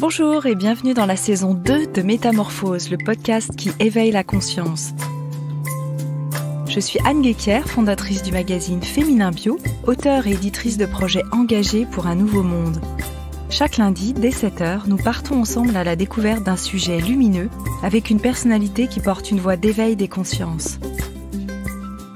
Bonjour et bienvenue dans la saison 2 de Métamorphose, le podcast qui éveille la conscience. Je suis Anne Guéquier, fondatrice du magazine Féminin Bio, auteure et éditrice de projets engagés pour un nouveau monde. Chaque lundi, dès 7h, nous partons ensemble à la découverte d'un sujet lumineux avec une personnalité qui porte une voix d'éveil des consciences.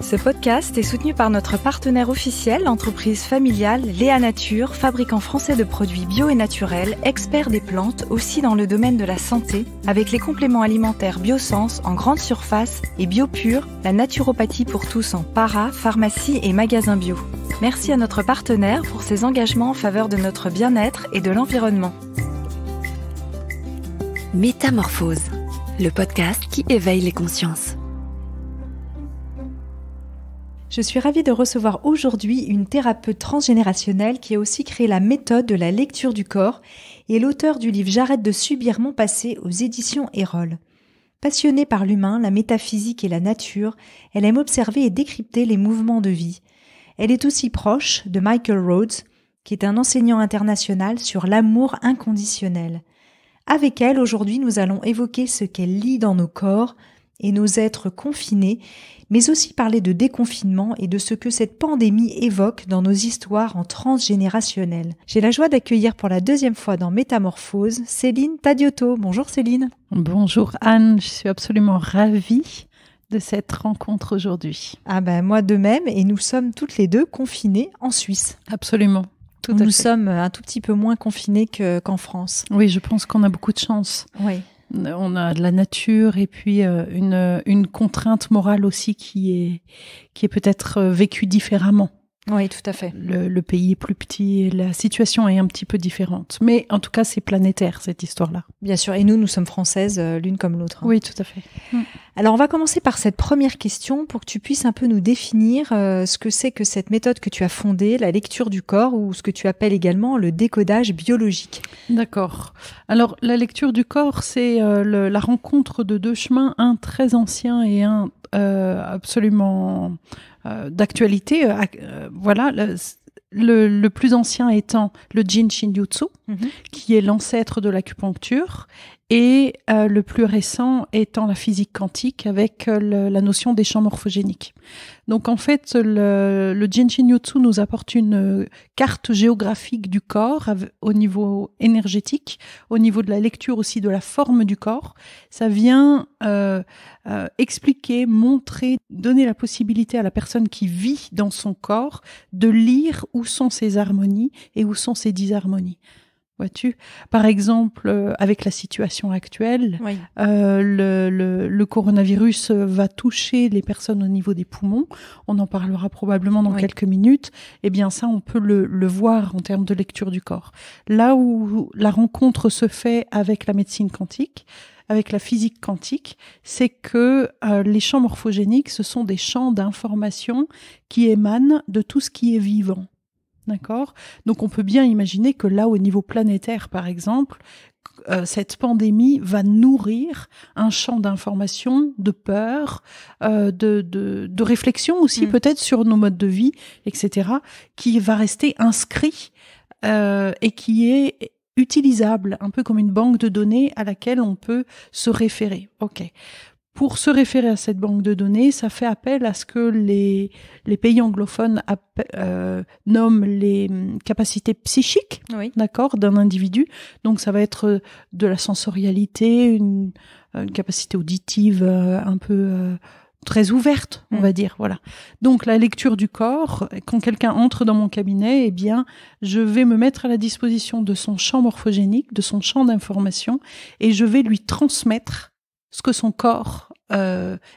Ce podcast est soutenu par notre partenaire officiel, l'entreprise familiale Léa Nature, fabricant français de produits bio et naturels, expert des plantes aussi dans le domaine de la santé, avec les compléments alimentaires Biosens en grande surface et BioPure, la naturopathie pour tous en para, pharmacie et magasin bio. Merci à notre partenaire pour ses engagements en faveur de notre bien-être et de l'environnement. Métamorphose, le podcast qui éveille les consciences. Je suis ravie de recevoir aujourd'hui une thérapeute transgénérationnelle qui a aussi créé la méthode de la lecture du corps et l'auteur du livre « J'arrête de subir mon passé » aux éditions Erol. Passionnée par l'humain, la métaphysique et la nature, elle aime observer et décrypter les mouvements de vie. Elle est aussi proche de Michael Rhodes, qui est un enseignant international sur l'amour inconditionnel. Avec elle, aujourd'hui, nous allons évoquer ce qu'elle lit dans nos corps et nos êtres confinés, mais aussi parler de déconfinement et de ce que cette pandémie évoque dans nos histoires en transgénérationnel. J'ai la joie d'accueillir pour la deuxième fois dans Métamorphose Céline Tadiotto. Bonjour Céline. Bonjour Anne, je suis absolument ravie de cette rencontre aujourd'hui. Moi de même, et nous sommes toutes les deux confinées en Suisse. Absolument. Nous sommes un tout petit peu moins confinés qu'en France. Oui, je pense qu'on a beaucoup de chance. Oui. On a de la nature et puis une contrainte morale aussi qui est peut-être vécue différemment. Oui, tout à fait. Le pays est plus petit et la situation est un petit peu différente. Mais en tout cas, c'est planétaire, cette histoire-là. Bien sûr. Et nous sommes françaises, l'une comme l'autre. Oui, tout à fait. Alors, on va commencer par cette première question pour que tu puisses un peu nous définir ce que c'est que cette méthode que tu as fondée, la lecture du corps, ou ce que tu appelles également le décodage biologique. D'accord. Alors, la lecture du corps, c'est la rencontre de deux chemins, un très ancien et un absolument d'actualité. Voilà, le plus ancien étant le Jin Shinjutsu, qui est l'ancêtre de l'acupuncture, et le plus récent étant la physique quantique avec la notion des champs morphogéniques. Donc en fait, le Jin Shinjutsu nous apporte une carte géographique du corps au niveau énergétique, au niveau de la lecture aussi de la forme du corps. Ça vient expliquer, montrer, donner la possibilité à la personne qui vit dans son corps de lire où sont ses harmonies et où sont ses disharmonies. Vois-tu ? Par exemple, avec la situation actuelle, oui. Le coronavirus va toucher les personnes au niveau des poumons. On en parlera probablement dans quelques minutes. Eh bien, ça, on peut le voir en termes de lecture du corps. Là où la rencontre se fait avec la médecine quantique, avec la physique quantique, c'est que les champs morphogéniques, ce sont des champs d'information qui émanent de tout ce qui est vivant. D'accord ? Donc, on peut bien imaginer que là, au niveau planétaire, par exemple, cette pandémie va nourrir un champ d'information, de peur, de réflexion aussi, peut-être sur nos modes de vie, etc., qui va rester inscrit et qui est utilisable, un peu comme une banque de données à laquelle on peut se référer. Ok. Pour se référer à cette banque de données, ça fait appel à ce que les pays anglophones nomment les capacités psychiques, d'accord, d'un individu. Donc ça va être de la sensorialité, une capacité auditive un peu très ouverte, on va dire, voilà. Donc la lecture du corps, quand quelqu'un entre dans mon cabinet, eh bien, je vais me mettre à la disposition de son champ morphogénique, de son champ d'information, et je vais lui transmettre ce que son corps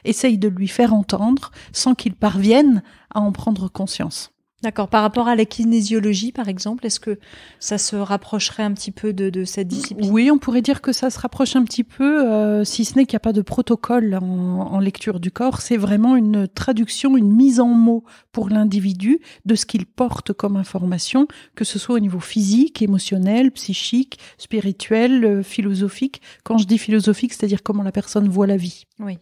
essaye de lui faire entendre sans qu'il parvienne à en prendre conscience. D'accord. Par rapport à la kinésiologie, par exemple, est-ce que ça se rapprocherait un petit peu de cette discipline ? Oui, on pourrait dire que ça se rapproche un petit peu, si ce n'est qu'il n'y a pas de protocole en lecture du corps. C'est vraiment une traduction, une mise en mots pour l'individu de ce qu'il porte comme information, que ce soit au niveau physique, émotionnel, psychique, spirituel, philosophique. Quand je dis philosophique, c'est-à-dire comment la personne voit la vie. Oui.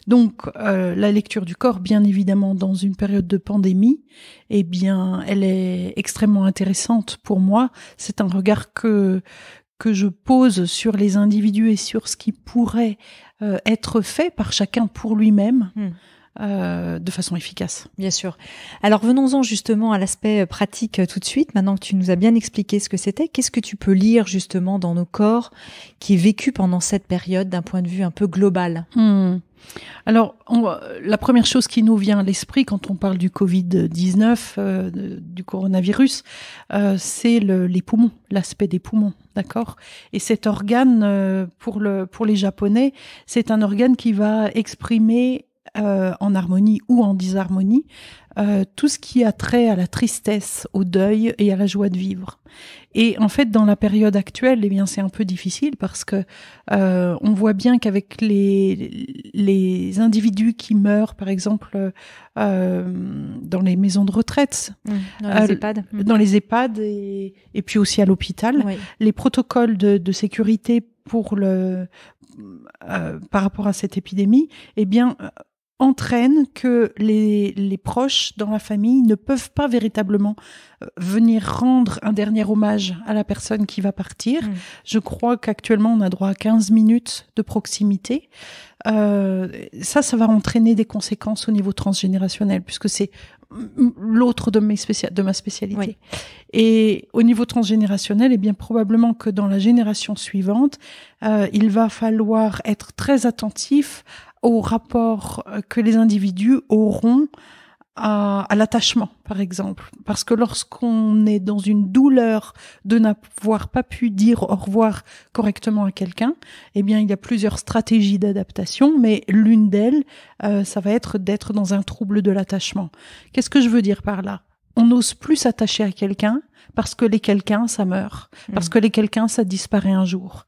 Donc, la lecture du corps, bien évidemment, dans une période de pandémie, eh bien, elle est extrêmement intéressante pour moi. C'est un regard que que je pose sur les individus et sur ce qui pourrait être fait par chacun pour lui-même. De façon efficace. Bien sûr. Alors venons-en justement à l'aspect pratique tout de suite. Maintenant que tu nous as bien expliqué ce que c'était, qu'est-ce que tu peux lire justement dans nos corps qui est vécu pendant cette période d'un point de vue un peu global? Alors, la première chose qui nous vient à l'esprit quand on parle du Covid-19, du coronavirus, c'est les poumons, l'aspect des poumons, d'accord ? Et cet organe, pour les Japonais, c'est un organe qui va exprimer en harmonie ou en disharmonie, tout ce qui a trait à la tristesse, au deuil et à la joie de vivre. Et en fait, dans la période actuelle, eh bien, c'est un peu difficile parce que on voit bien qu'avec les individus qui meurent, par exemple, dans les maisons de retraite, dans les EHPAD, dans les EHPAD et puis aussi à l'hôpital, les protocoles de sécurité pour par rapport à cette épidémie, eh bien, entraîne que les proches dans la famille ne peuvent pas véritablement venir rendre un dernier hommage à la personne qui va partir. Je crois qu'actuellement, on a droit à 15 minutes de proximité. Ça va entraîner des conséquences au niveau transgénérationnel, puisque c'est l'autre de ma spécialité. Oui. Et au niveau transgénérationnel, eh bien, probablement que dans la génération suivante, il va falloir être très attentif au rapport que les individus auront à l'attachement, par exemple. Parce que lorsqu'on est dans une douleur de n'avoir pas pu dire au revoir correctement à quelqu'un, eh bien, il y a plusieurs stratégies d'adaptation, mais l'une d'elles, ça va être d'être dans un trouble de l'attachement. Qu'est-ce que je veux dire par là ? On n'ose plus s'attacher à quelqu'un parce que les quelqu'un, ça meurt. Parce que les quelqu'un, ça disparaît un jour.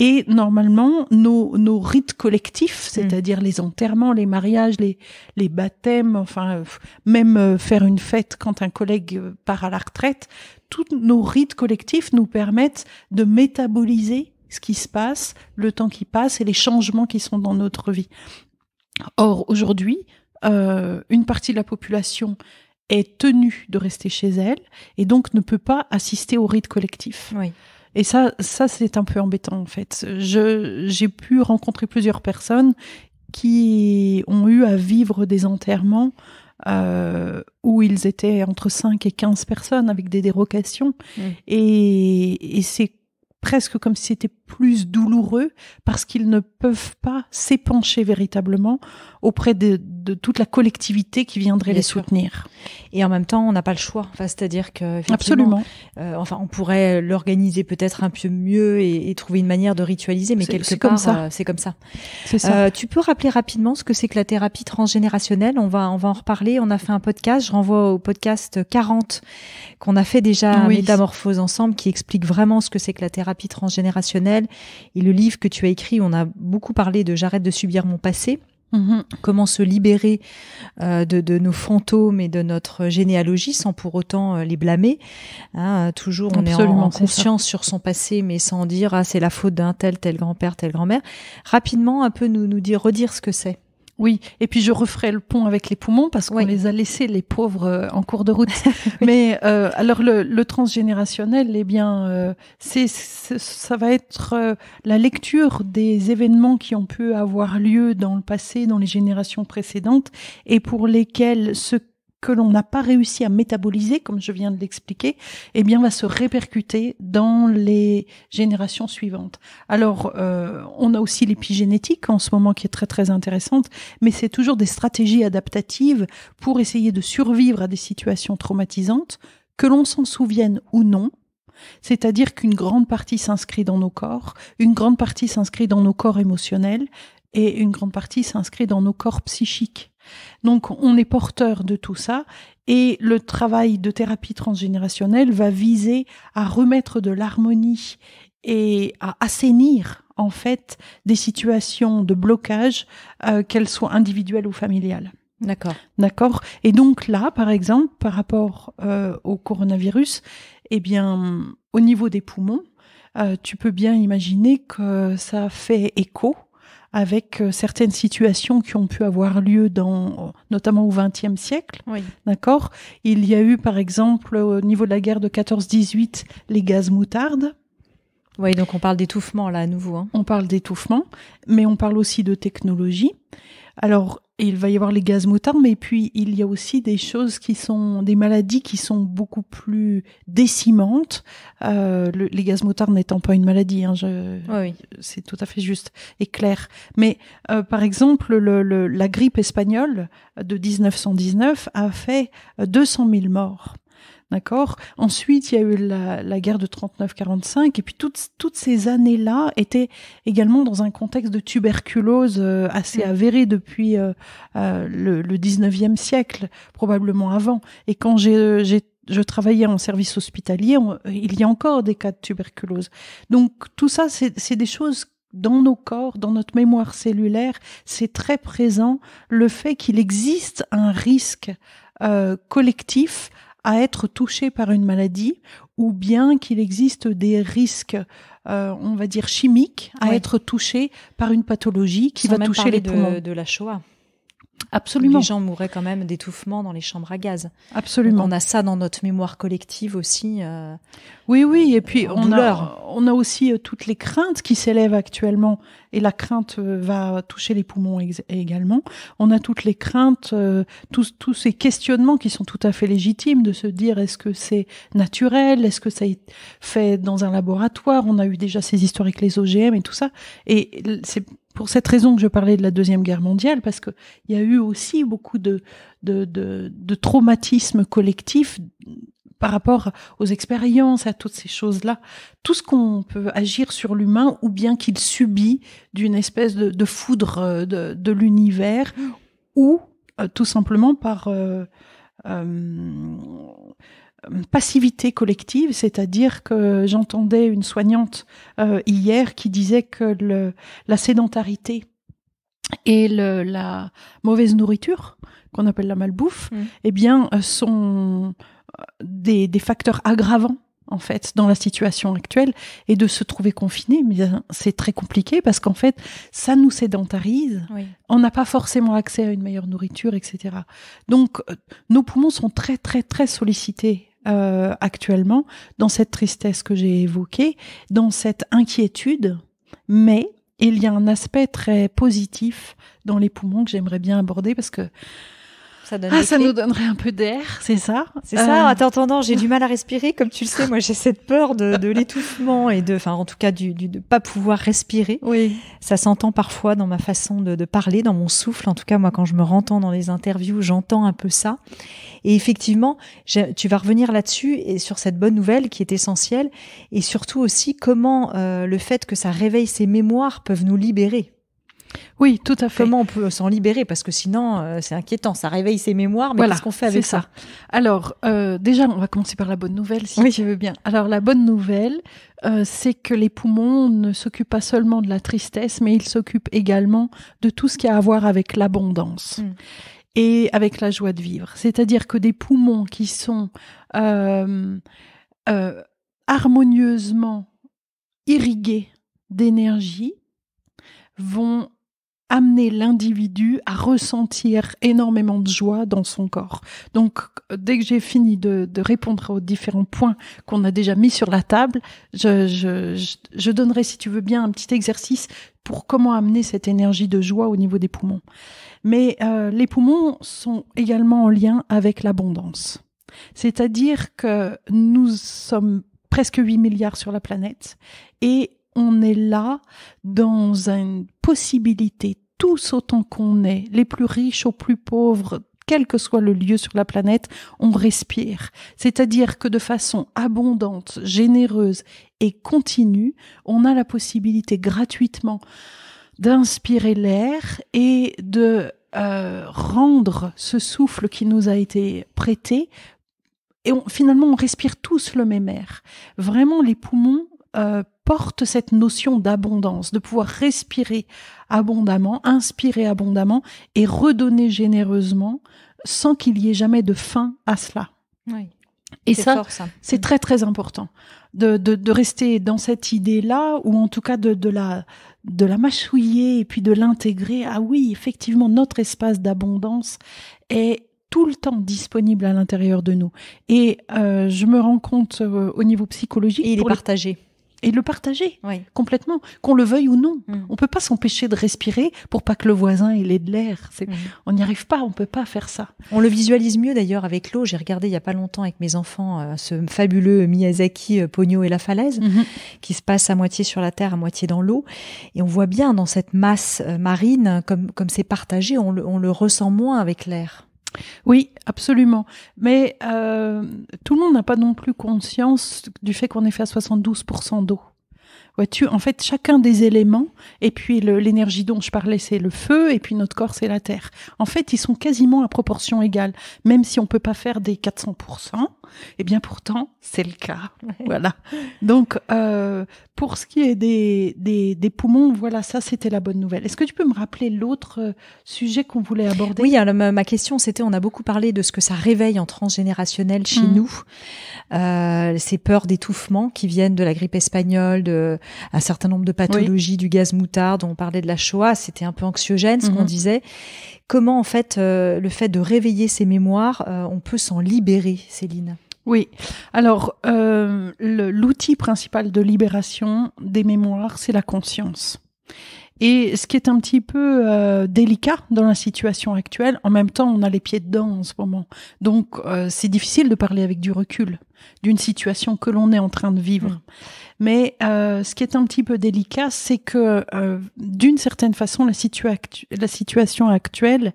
Et normalement, nos rites collectifs, c'est-à-dire les enterrements, les mariages, les baptêmes, enfin, même faire une fête quand un collègue part à la retraite, tous nos rites collectifs nous permettent de métaboliser ce qui se passe, le temps qui passe et les changements qui sont dans notre vie. Or, aujourd'hui, une partie de la population est tenue de rester chez elle et donc ne peut pas assister au rite collectif. Oui. Et ça, c'est un peu embêtant, en fait. J'ai pu rencontrer plusieurs personnes qui ont eu à vivre des enterrements où ils étaient entre 5 et 15 personnes avec des dérogations. Et c'est presque comme si c'était plus douloureux parce qu'ils ne peuvent pas s'épancher véritablement auprès de toute la collectivité qui viendrait les soutenir. Et en même temps, on n'a pas le choix. Enfin, c'est-à-dire que absolument. On pourrait l'organiser peut-être un peu mieux et trouver une manière de ritualiser, mais quelque part, c'est comme ça. C'est ça. Tu peux rappeler rapidement ce que c'est que la thérapie transgénérationnelle ? On va en reparler. On a fait un podcast. Je renvoie au podcast 40 qu'on a fait déjà à Métamorphose ensemble, qui explique vraiment ce que c'est que la thérapie transgénérationnelle. Et le livre que tu as écrit, on a beaucoup parlé de J'arrête de subir mon passé. Comment se libérer de nos fantômes et de notre généalogie sans pour autant les blâmer. Toujours, on absolument, est en conscience sur son passé, mais sans dire c'est la faute d'un tel grand-père, telle grand-mère. Rapidement, un peu nous redire ce que c'est. Oui, et puis je referai le pont avec les poumons parce qu'on les a laissés, les pauvres, en cours de route. Mais alors le transgénérationnel, eh bien, ça va être la lecture des événements qui ont pu avoir lieu dans le passé, dans les générations précédentes, et pour lesquels ce que l'on n'a pas réussi à métaboliser, comme je viens de l'expliquer, eh bien, va se répercuter dans les générations suivantes. Alors, on a aussi l'épigénétique en ce moment qui est très, très intéressante, mais c'est toujours des stratégies adaptatives pour essayer de survivre à des situations traumatisantes, que l'on s'en souvienne ou non. C'est-à-dire qu'une grande partie s'inscrit dans nos corps, une grande partie s'inscrit dans nos corps émotionnels et une grande partie s'inscrit dans nos corps psychiques. Donc, on est porteur de tout ça et le travail de thérapie transgénérationnelle va viser à remettre de l'harmonie et à assainir, en fait, des situations de blocage, qu'elles soient individuelles ou familiales. D'accord. Et donc là, par exemple, par rapport au coronavirus, eh bien, au niveau des poumons, tu peux bien imaginer que ça fait écho avec certaines situations qui ont pu avoir lieu notamment au XXe siècle. D'accord. Il y a eu, par exemple, au niveau de la guerre de 14-18, les gaz moutarde. Oui, donc on parle d'étouffement là à nouveau. Hein. On parle d'étouffement, mais on parle aussi de technologie. Alors, il va y avoir les gaz motards, mais puis il y a aussi des choses qui sont des maladies qui sont beaucoup plus décimantes. Les gaz motards n'étant pas une maladie, hein, oui. C'est tout à fait juste et clair. Mais par exemple, la grippe espagnole de 1919 a fait 200 000 morts. D'accord. Ensuite, il y a eu la guerre de 39-45, et puis toutes ces années-là étaient également dans un contexte de tuberculose assez avéré depuis le 19e siècle, probablement avant. Et quand je travaillais en service hospitalier, il y a encore des cas de tuberculose. Donc tout ça, c'est des choses dans nos corps, dans notre mémoire cellulaire, c'est très présent le fait qu'il existe un risque collectif à être touché par une maladie, ou bien qu'il existe des risques, on va dire chimiques, à être touché par une pathologie qui va toucher les poumons. De la Shoah. Absolument. Les gens mouraient quand même d'étouffement dans les chambres à gaz. Absolument. Donc on a ça dans notre mémoire collective aussi. Oui, et puis on a aussi toutes les craintes qui s'élèvent actuellement, et la crainte va toucher les poumons également. On a toutes les craintes, tous ces questionnements qui sont tout à fait légitimes, de se dire est-ce que c'est naturel, est-ce que ça est fait dans un laboratoire. On a eu déjà ces histoires avec les OGM et tout ça, et c'est pour cette raison que je parlais de la Deuxième Guerre mondiale, parce que il y a eu aussi beaucoup de traumatismes collectifs par rapport aux expériences, à toutes ces choses-là. Tout ce qu'on peut agir sur l'humain, ou bien qu'il subit d'une espèce de foudre de l'univers, ou tout simplement par passivité collective, c'est-à-dire que j'entendais une soignante hier qui disait que la sédentarité et la mauvaise nourriture, qu'on appelle la malbouffe, eh bien, sont des facteurs aggravants en fait dans la situation actuelle, et de se trouver confiné, mais c'est très compliqué parce qu'en fait ça nous sédentarise, on n'a pas forcément accès à une meilleure nourriture, etc. Donc nos poumons sont très très très sollicités actuellement, dans cette tristesse que j'ai évoquée, dans cette inquiétude, mais il y a un aspect très positif dans les poumons que j'aimerais bien aborder, parce que ça nous donnerait un peu d'air, c'est ça. C'est ça. En t'entendant, j'ai du mal à respirer, comme tu le sais. Moi, j'ai cette peur de l'étouffement et en tout cas, de pas pouvoir respirer. Oui. Ça s'entend parfois dans ma façon de parler, dans mon souffle. En tout cas, moi, quand je me rentends dans les interviews, j'entends un peu ça. Et effectivement, tu vas revenir là-dessus et sur cette bonne nouvelle qui est essentielle, et surtout aussi comment le fait que ça réveille ces mémoires peuvent nous libérer. Oui, tout à fait. Comment on peut s'en libérer, parce que sinon c'est inquiétant, ça réveille ses mémoires, mais qu'est-ce qu'on fait avec ça? Alors déjà, on va commencer par la bonne nouvelle, si tu veux bien. Alors la bonne nouvelle, c'est que les poumons ne s'occupent pas seulement de la tristesse, mais ils s'occupent également de tout ce qui a à voir avec l'abondance et avec la joie de vivre. C'est-à-dire que des poumons qui sont harmonieusement irrigués d'énergie vont amener l'individu à ressentir énormément de joie dans son corps. Donc, dès que j'ai fini de répondre aux différents points qu'on a déjà mis sur la table, je donnerai, si tu veux bien, un petit exercice pour comment amener cette énergie de joie au niveau des poumons. Mais les poumons sont également en lien avec l'abondance. C'est-à-dire que nous sommes presque 8 milliards sur la planète, et on est là dans une possibilité, tous autant qu'on est, les plus riches aux plus pauvres, quel que soit le lieu sur la planète, on respire. C'est-à-dire que de façon abondante, généreuse et continue, on a la possibilité gratuitement d'inspirer l'air et de rendre ce souffle qui nous a été prêté. Et finalement, on respire tous le même air. Vraiment, les poumons porte cette notion d'abondance, de pouvoir respirer abondamment, inspirer abondamment et redonner généreusement sans qu'il y ait jamais de fin à cela. Oui. Et ça, c'est très très important de rester dans cette idée-là, ou en tout cas de la mâchouiller et puis de l'intégrer. Ah oui, effectivement, notre espace d'abondance est tout le temps disponible à l'intérieur de nous. Et je me rends compte au niveau psychologique. Et il est partagé. et le partager Oui. complètement, qu'on le veuille ou non. On peut pas s'empêcher de respirer pour pas que le voisin il ait de l'air. On n'y arrive pas, on peut pas faire ça. On le visualise mieux d'ailleurs avec l'eau. J'ai regardé il y a pas longtemps avec mes enfants ce fabuleux Miyazaki Pogno et la falaise qui se passe à moitié sur la terre, à moitié dans l'eau. Et on voit bien dans cette masse marine, comme c'est partagé, on le ressent moins avec l'air. Oui, absolument. Mais tout le monde n'a pas non plus conscience du fait qu'on est fait à 72% d'eau. Vois-tu, en fait, chacun des éléments, et puis l'énergie dont je parlais, c'est le feu, et puis notre corps, c'est la terre. En fait, ils sont quasiment à proportion égale. Même si on peut pas faire des 400%, eh bien pourtant, c'est le cas. Voilà. Donc, pour ce qui est des poumons, voilà, ça, c'était la bonne nouvelle. Est-ce que tu peux me rappeler l'autre sujet qu'on voulait aborder? Oui, alors, ma question, c'était, on a beaucoup parlé de ce que ça réveille en transgénérationnel chez nous. Ces peurs d'étouffement qui viennent de la grippe espagnole, un certain nombre de pathologies, du gaz moutarde, on parlait de la Shoah, c'était un peu anxiogène ce qu'on disait. Comment en fait le fait de réveiller ces mémoires, on peut s'en libérer, Céline? Oui, alors l'outil principal de libération des mémoires, c'est la conscience. Et ce qui est un petit peu délicat dans la situation actuelle, en même temps, on a les pieds dedans en ce moment. Donc, c'est difficile de parler avec du recul d'une situation que l'on est en train de vivre. Mais ce qui est un petit peu délicat, c'est que d'une certaine façon, la situation actuelle,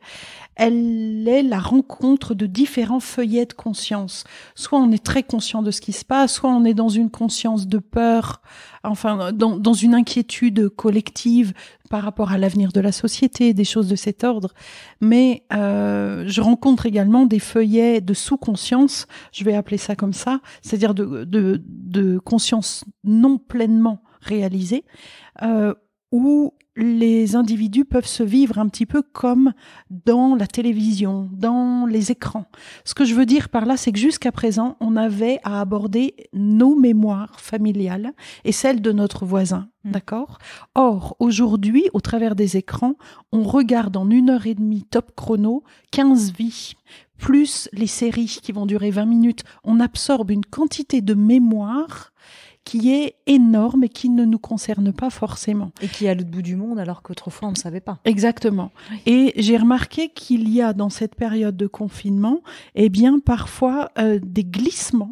elle est la rencontre de différents feuillets de conscience. Soit on est très conscient de ce qui se passe, soit on est dans une conscience de peur, enfin dans une inquiétude collective par rapport à l'avenir de la société, des choses de cet ordre. Mais je rencontre également des feuillets de sous-conscience, je vais appeler ça comme ça, c'est-à-dire de conscience non pleinement réalisée, où les individus peuvent se vivre un petit peu comme dans la télévision, dans les écrans. Ce que je veux dire par là, c'est que jusqu'à présent, on avait à aborder nos mémoires familiales et celles de notre voisin. D'accord ? Or, aujourd'hui, au travers des écrans, on regarde en 1h30 top chrono 15 vies, plus les séries qui vont durer 20 minutes. On absorbe une quantité de mémoire qui est énorme et qui ne nous concerne pas forcément. Et qui est à l'autre bout du monde, alors qu'autrefois, on ne savait pas. Exactement. Oui. Et j'ai remarqué qu'il y a dans cette période de confinement, eh bien, parfois, des glissements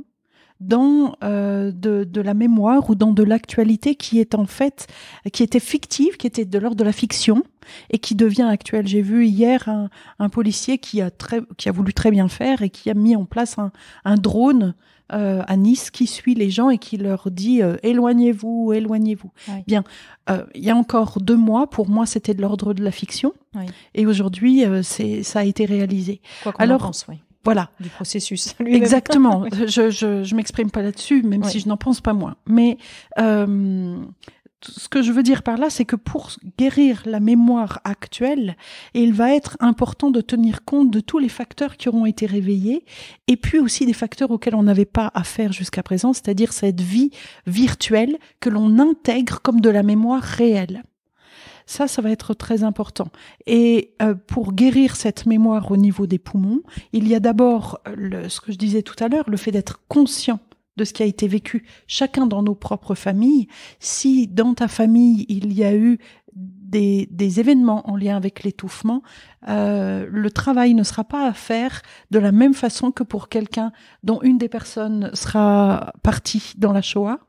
dans de la mémoire ou dans de l'actualité qui est en fait, qui était fictive, qui était de l'ordre de la fiction et qui devient actuelle. J'ai vu hier un policier qui a voulu très bien faire et qui a mis en place un drone à Nice qui suit les gens et qui leur dit éloignez-vous, éloignez-vous. Oui. Bien, il y a encore 2 mois, pour moi, c'était de l'ordre de la fiction. Oui. Et aujourd'hui, ça a été réalisé. Quoi qu'on en pense, oui. Voilà. Du processus. Exactement. Je m'exprime pas là-dessus, même si je n'en pense pas moins. Mais ce que je veux dire par là, c'est que pour guérir la mémoire actuelle, il va être important de tenir compte de tous les facteurs qui auront été réveillés et puis aussi des facteurs auxquels on n'avait pas affaire jusqu'à présent, c'est-à-dire cette vie virtuelle que l'on intègre comme de la mémoire réelle. Ça va être très important. Et pour guérir cette mémoire au niveau des poumons, il y a d'abord ce que je disais tout à l'heure, le fait d'être conscient de ce qui a été vécu, chacun dans nos propres familles. Si dans ta famille, il y a eu des événements en lien avec l'étouffement, le travail ne sera pas à faire de la même façon que pour quelqu'un dont une des personnes sera partie dans la Shoah,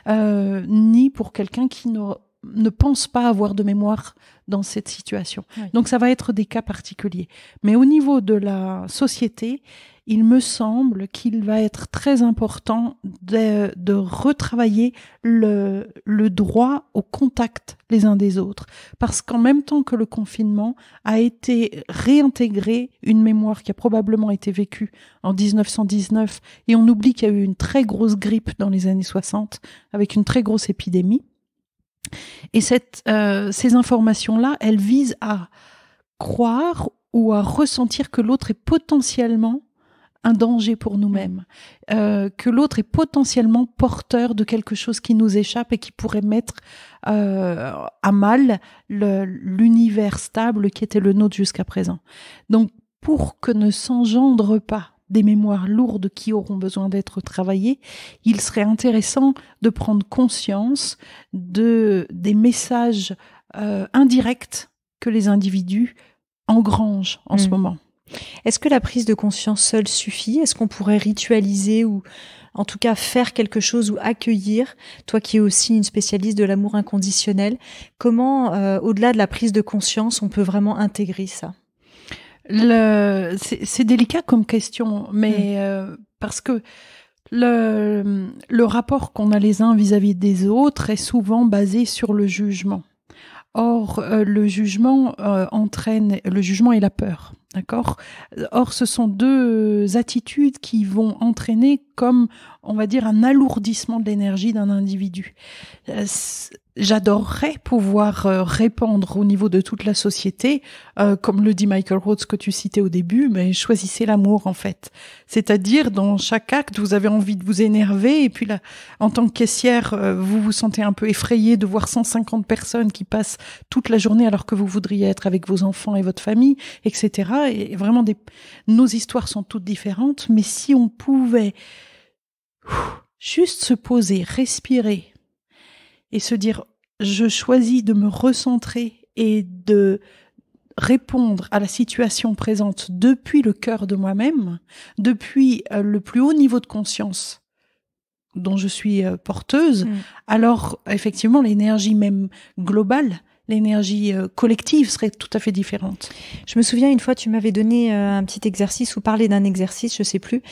ni pour quelqu'un qui ne pense pas avoir de mémoire dans cette situation. Oui. Donc ça va être des cas particuliers. Mais au niveau de la société, il me semble qu'il va être très important de retravailler le droit au contact les uns des autres. Parce qu'en même temps que le confinement a été réintégré une mémoire qui a probablement été vécue en 1919, et on oublie qu'il y a eu une très grosse grippe dans les années 60 avec une très grosse épidémie. Et ces informations-là, elles visent à croire ou à ressentir que l'autre est potentiellement un danger pour nous-mêmes, que l'autre est potentiellement porteur de quelque chose qui nous échappe et qui pourrait mettre à mal l'univers stable qui était le nôtre jusqu'à présent. Donc, pour que ne s'engendre pas des mémoires lourdes qui auront besoin d'être travaillées, il serait intéressant de prendre conscience des messages indirects que les individus engrangent en ce moment. Est-ce que la prise de conscience seule suffit? Est-ce qu'on pourrait ritualiser ou en tout cas faire quelque chose ou accueillir, toi qui es aussi une spécialiste de l'amour inconditionnel, comment, au-delà de la prise de conscience, on peut vraiment intégrer ça? C'est délicat comme question, mais parce que le rapport qu'on a les uns vis-à-vis des autres est souvent basé sur le jugement. Or, le jugement entraîne le jugement et la peur, d'accord ? Or, ce sont deux attitudes qui vont entraîner comme, on va dire, un alourdissement de l'énergie d'un individu. J'adorerais pouvoir répandre au niveau de toute la société, comme le dit Michael Rhodes que tu citais au début, mais choisissez l'amour en fait. C'est-à-dire, dans chaque acte, vous avez envie de vous énerver, et puis là, en tant que caissière, vous vous sentez un peu effrayé de voir 150 personnes qui passent toute la journée alors que vous voudriez être avec vos enfants et votre famille, etc. Et vraiment, nos histoires sont toutes différentes, mais si on pouvait juste se poser, respirer, et se dire, je choisis de me recentrer et de répondre à la situation présente depuis le cœur de moi-même, depuis le plus haut niveau de conscience dont je suis porteuse, alors effectivement l'énergie même globale, l'énergie collective serait tout à fait différente. Je me souviens une fois, tu m'avais donné un petit exercice ou parlé d'un exercice, je sais plus,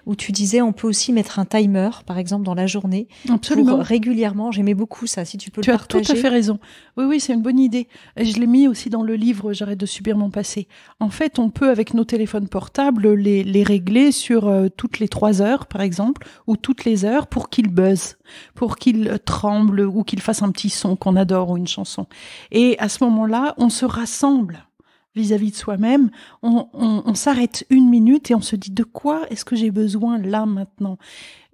où tu disais on peut aussi mettre un timer, par exemple, dans la journée. Absolument. Pour régulièrement, j'aimais beaucoup ça, si tu peux tu le partager. Tu as tout à fait raison. Oui, c'est une bonne idée. Je l'ai mis aussi dans le livre « J'arrête de subir mon passé ». En fait, on peut, avec nos téléphones portables, les régler sur toutes les 3 heures, par exemple, ou toutes les heures pour qu'ils buzzent, pour qu'ils tremblent ou qu'ils fassent un petit son qu'on adore ou une chanson. Et à ce moment-là, on se rassemble vis-à-vis de soi-même, on s'arrête 1 minute et on se dit de quoi est-ce que j'ai besoin là maintenant ?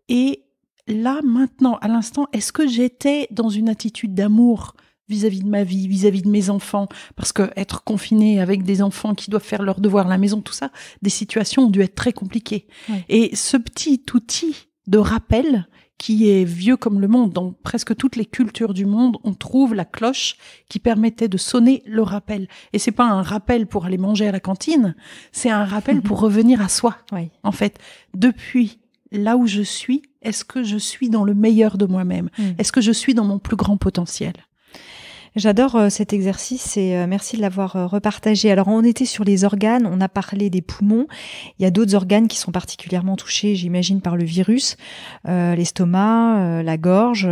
Et là maintenant, à l'instant, est-ce que j'étais dans une attitude d'amour vis-à-vis de ma vie, vis-à-vis de mes enfants ? Parce que être confiné avec des enfants qui doivent faire leurs devoirs à la maison, tout ça, des situations ont dû être très compliquées. Oui. Et ce petit outil de rappel qui est vieux comme le monde. Dans presque toutes les cultures du monde, on trouve la cloche qui permettait de sonner le rappel. Et c'est pas un rappel pour aller manger à la cantine, c'est un rappel pour revenir à soi. Oui. En fait, depuis là où je suis, est-ce que je suis dans le meilleur de moi-même ? Est-ce que je suis dans mon plus grand potentiel ? J'adore cet exercice et merci de l'avoir repartagé. Alors, on était sur les organes, on a parlé des poumons. Il y a d'autres organes qui sont particulièrement touchés, j'imagine, par le virus. L'estomac, la gorge.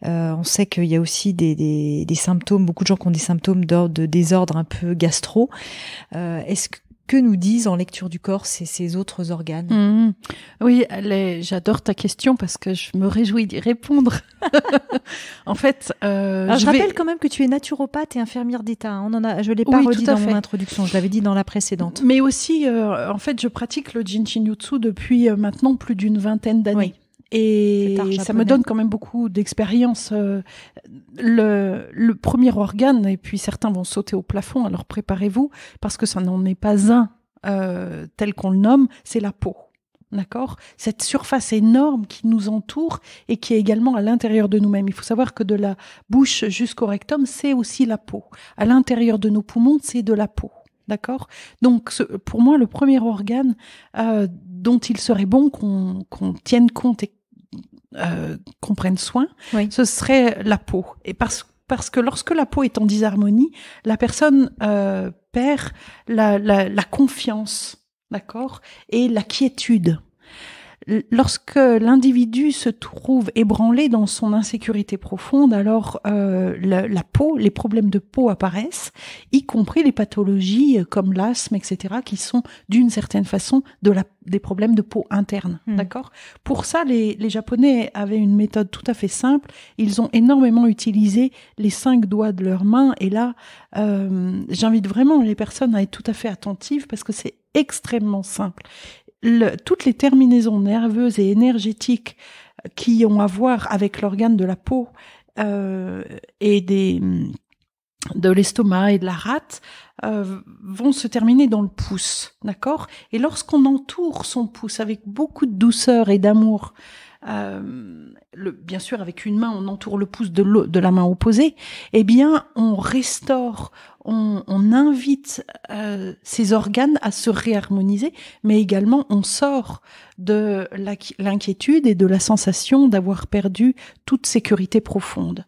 On sait qu'il y a aussi des symptômes, beaucoup de gens qui ont des symptômes de désordre un peu gastro. Est-ce que nous disent en lecture du corps ces autres organes ? Oui, j'adore ta question parce que je me réjouis d'y répondre. En fait, je rappelle quand même que tu es naturopathe et infirmière d'État. Je l'ai pas redit dans mon introduction, je l'avais dit dans la précédente. Mais aussi, en fait, je pratique le Jinshin-Jutsu depuis maintenant plus d'une 20aine d'années. Oui. Et ça me donne quand même beaucoup d'expérience. Le premier organe, et puis certains vont sauter au plafond, alors préparez-vous, parce que ça n'en est pas un tel qu'on le nomme, c'est la peau. D'accord ? Cette surface énorme qui nous entoure et qui est également à l'intérieur de nous-mêmes. Il faut savoir que de la bouche jusqu'au rectum, c'est aussi la peau. À l'intérieur de nos poumons, c'est de la peau. D'accord ? Donc, pour moi, le premier organe dont il serait bon qu'on tienne compte et qu'on prenne soin, oui, ce serait la peau. Et parce que lorsque la peau est en disharmonie, la personne perd la confiance, d'accord ? Et la quiétude. Lorsque l'individu se trouve ébranlé dans son insécurité profonde, alors la peau, les problèmes de peau apparaissent, y compris les pathologies comme l'asthme, etc., qui sont d'une certaine façon des problèmes de peau interne, d'accord ? Pour ça, les Japonais avaient une méthode tout à fait simple. Ils ont énormément utilisé les 5 doigts de leurs mains, et là, j'invite vraiment les personnes à être tout à fait attentives parce que c'est extrêmement simple. Toutes les terminaisons nerveuses et énergétiques qui ont à voir avec l'organe de la peau et de l'estomac et de la rate vont se terminer dans le pouce, d'accord ? Et lorsqu'on entoure son pouce avec beaucoup de douceur et d'amour, bien sûr avec une main on entoure le pouce de la main opposée, eh bien on restaure, on invite ces organes à se réharmoniser, mais également on sort de l'inquiétude et de la sensation d'avoir perdu toute sécurité profonde.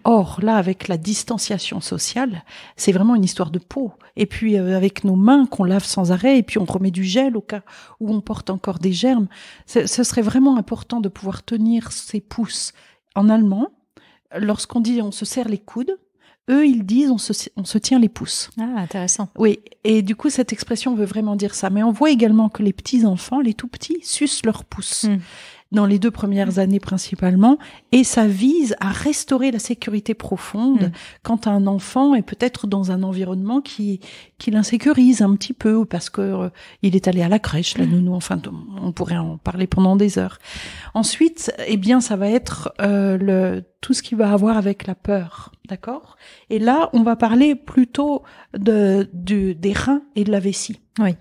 Or, là, avec la distanciation sociale, c'est vraiment une histoire de peau. Et puis, avec nos mains qu'on lave sans arrêt, et puis on remet du gel au cas où on porte encore des germes, ce serait vraiment important de pouvoir tenir ses pouces. En allemand, lorsqu'on dit on se serre les coudes, eux, ils disent on se tient les pouces. Ah, intéressant. Oui, et du coup, cette expression veut vraiment dire ça. Mais on voit également que les petits-enfants, les tout-petits, sucent leurs pouces. Dans les 2 premières années principalement, et ça vise à restaurer la sécurité profonde quand un enfant est peut-être dans un environnement qui l'insécurise un petit peu, parce que il est allé à la crèche, la nounou, enfin, on pourrait en parler pendant des heures. Ensuite, eh bien, ça va être tout ce qui va avoir avec la peur, d'accord ? Et là, on va parler plutôt des reins et de la vessie. Oui.